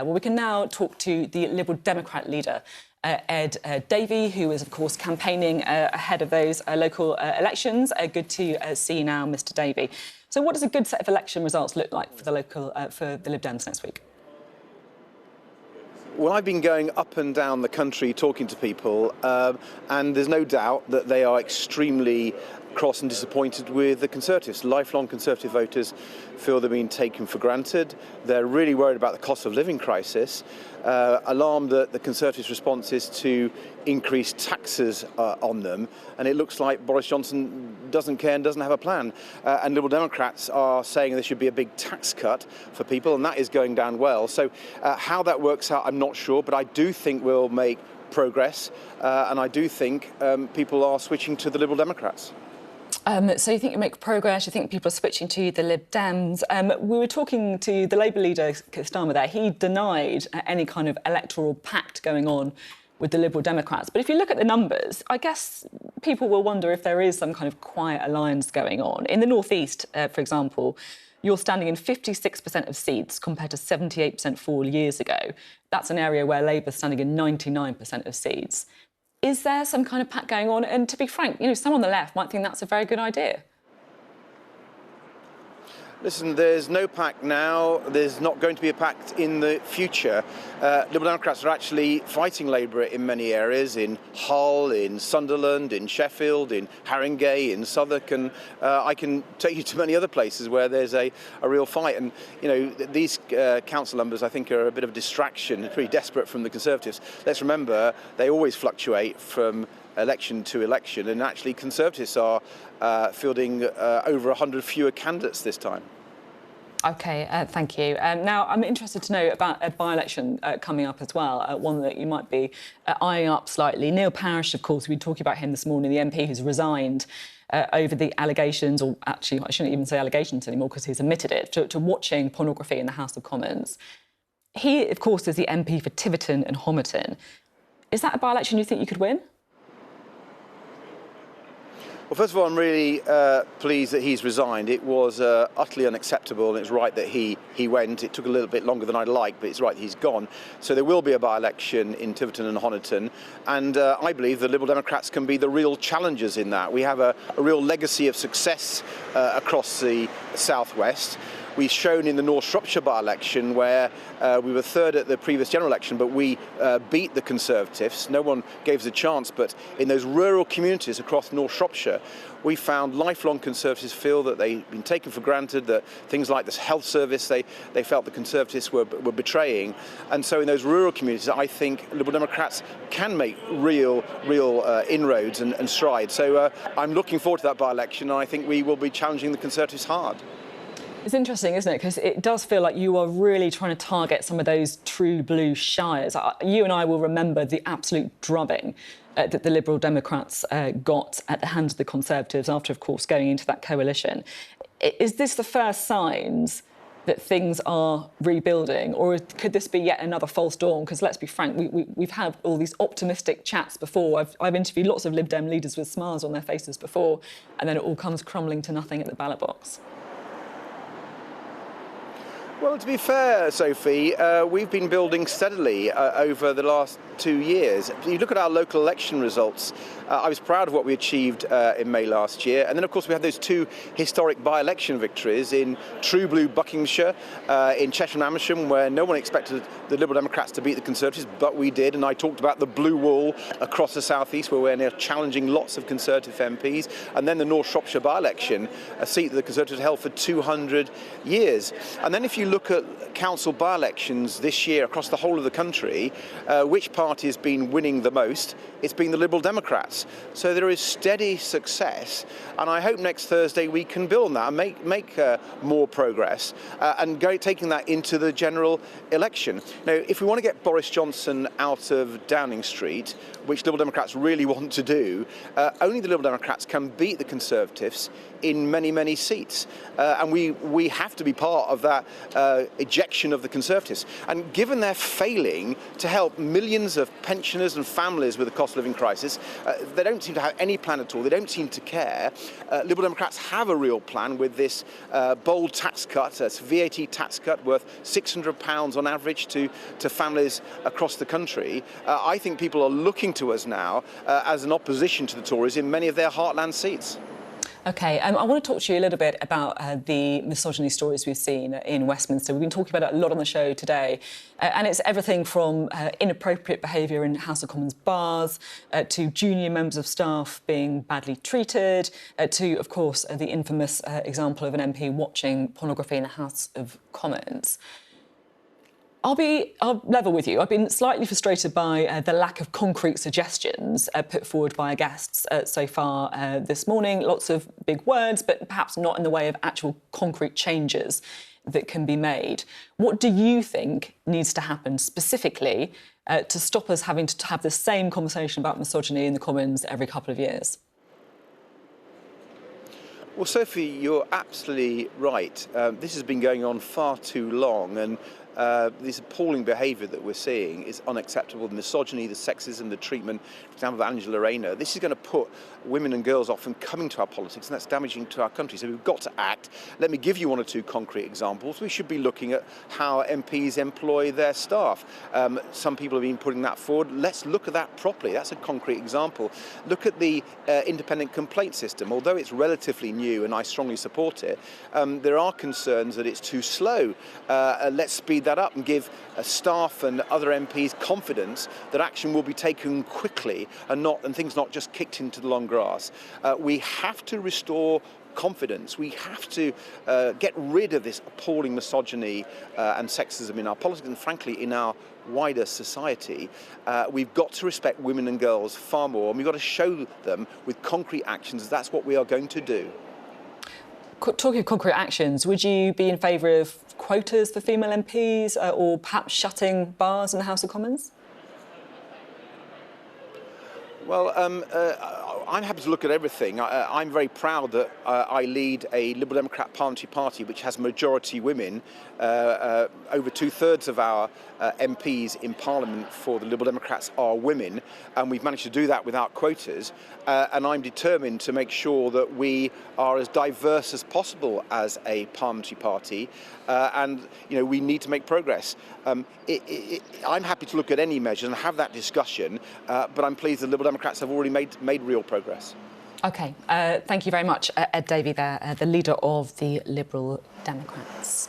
Well, we can now talk to the Liberal Democrat leader, Ed Davey, who is, of course, campaigning ahead of those local elections. Good to see you now, Mr Davey. So what does a good set of election results look like for the Lib Dems next week? Well, I've been going up and down the country talking to people, and there's no doubt that they are extremely cross and disappointed with the Conservatives. Lifelong Conservative voters feel they're being taken for granted. They're really worried about the cost of living crisis, alarmed that the Conservatives' response is to increase taxes on them, and it looks like Boris Johnson doesn't care and doesn't have a plan. And Liberal Democrats are saying there should be a big tax cut for people, and that is going down well. So how that works out, I'm not sure, but I do think we'll make progress, and I do think people are switching to the Liberal Democrats. So you think you make progress, you think people are switching to the Lib Dems. We were talking to the Labour leader, Keir Starmer, there. He denied any kind of electoral pact going on with the Liberal Democrats. But if you look at the numbers, I guess people will wonder if there is some kind of quiet alliance going on. In the North East, for example, you're standing in 56% of seats compared to 78% 4 years ago. That's an area where Labour's standing in 99% of seats. Is there some kind of pact going on? And to be frank, some on the left might think that's a very good idea. Listen, there's no pact now. There's not going to be a pact in the future. Liberal Democrats are actually fighting Labour in many areas, in Hull, in Sunderland, in Sheffield, in Haringey, in Southwark, and I can take you to many other places where there's a real fight. And, these council numbers, I think, are a bit of a distraction, pretty desperate from the Conservatives. Let's remember, they always fluctuate from election to election, and actually Conservatives are fielding over 100 fewer candidates this time. OK, thank you. Now, I'm interested to know about a by-election coming up as well, one that you might be eyeing up slightly. Neil Parish, of course, we were talking about him this morning, the MP who's resigned over the allegations, or actually, I shouldn't even say allegations anymore because he's admitted it, to watching pornography in the House of Commons. He, of course, is the MP for Tiverton and Homerton. Is that a by-election you think you could win? Well, first of all, I'm really pleased that he's resigned. It was utterly unacceptable, and it's right that he went. It took a little bit longer than I'd like, but it's right that he's gone. So there will be a by-election in Tiverton and Honiton, and I believe the Liberal Democrats can be the real challengers in that. We have a real legacy of success across the southwest. We've shown in the North Shropshire by-election where we were third at the previous general election, but we beat the Conservatives. No one gave us a chance, but in those rural communities across North Shropshire, we found lifelong Conservatives feel that they'd been taken for granted, that things like this health service they felt the Conservatives were betraying. And so in those rural communities, I think Liberal Democrats can make real inroads and strides. So I'm looking forward to that by-election, and I think we will be challenging the Conservatives hard. It's interesting, isn't it? Because it does feel like you are really trying to target some of those true blue shires. You and I will remember the absolute drubbing that the Liberal Democrats got at the hands of the Conservatives after, of course, going into that coalition. Is this the first signs that things are rebuilding, or could this be yet another false dawn? Because let's be frank, we've had all these optimistic chats before. I've interviewed lots of Lib Dem leaders with smiles on their faces before, and then it all comes crumbling to nothing at the ballot box. Well, to be fair, Sophie, we've been building steadily over the last 2 years. If you look at our local election results, I was proud of what we achieved in May last year. And then, of course, we had those 2 historic by-election victories in True Blue Buckinghamshire, in Cheshire and Amersham, where no one expected the Liberal Democrats to beat the Conservatives, but we did. And I talked about the blue wall across the South East, where we're now challenging lots of Conservative MPs. And then the North Shropshire by-election, a seat that the Conservatives held for 200 years. And then if you look at council by-elections this year across the whole of the country, which party has been winning the most? It's been the Liberal Democrats. So there is steady success, and I hope next Thursday we can build on that and make more progress and taking that into the general election. Now, if we want to get Boris Johnson out of Downing Street, which Liberal Democrats really want to do, only the Liberal Democrats can beat the Conservatives in many seats, and we have to be part of that ejection of the Conservatives. And given they're failing to help millions of pensioners and families with the cost of living crisis, they don't seem to have any plan at all. They don't seem to care. Liberal Democrats have a real plan with this bold tax cut, it's VAT tax cut worth £600 on average to families across the country. I think people are looking to us now as an opposition to the Tories in many of their heartland seats. OK, I want to talk to you a little bit about the misogyny stories we've seen in Westminster. We've been talking about it a lot on the show today, and it's everything from inappropriate behaviour in House of Commons bars, to junior members of staff being badly treated, to, of course, the infamous example of an MP watching pornography in the House of Commons. I'll level with you. I've been slightly frustrated by the lack of concrete suggestions put forward by our guests so far this morning. Lots of big words, but perhaps not in the way of actual concrete changes that can be made. What do you think needs to happen specifically to stop us having to have the same conversation about misogyny in the Commons every couple of years? Well, Sophie, you're absolutely right. This has been going on far too long, and this appalling behaviour that we're seeing is unacceptable. The misogyny, the sexism, the treatment, for example, of Angela Rayner. This is going to put women and girls off from coming to our politics, and that's damaging to our country. So we've got to act. Let me give you one or two concrete examples. We should be looking at how MPs employ their staff. Some people have been putting that forward. Let's look at that properly. That's a concrete example. Look at the independent complaint system. Although it's relatively new and I strongly support it, there are concerns that it's too slow. Let's speed that up and give staff and other MPs confidence that action will be taken quickly and things not just kicked into the long grass. We have to restore confidence. We have to get rid of this appalling misogyny and sexism in our politics and, frankly, in our wider society. We've got to respect women and girls far more, and we've got to show them with concrete actions that's what we are going to do. Talking of concrete actions, would you be in favour of quotas for female MPs or perhaps shutting bars in the House of Commons? Well, I'm happy to look at everything. I'm very proud that I lead a Liberal Democrat parliamentary party which has majority women. Over two-thirds of our MPs in Parliament for the Liberal Democrats are women, and we've managed to do that without quotas. And I'm determined to make sure that we are as diverse as possible as a parliamentary party, and we need to make progress. I'm happy to look at any measures and have that discussion, but I'm pleased the Liberal Democrats have already made real progress. OK, thank you very much, Ed Davey there, the leader of the Liberal Democrats.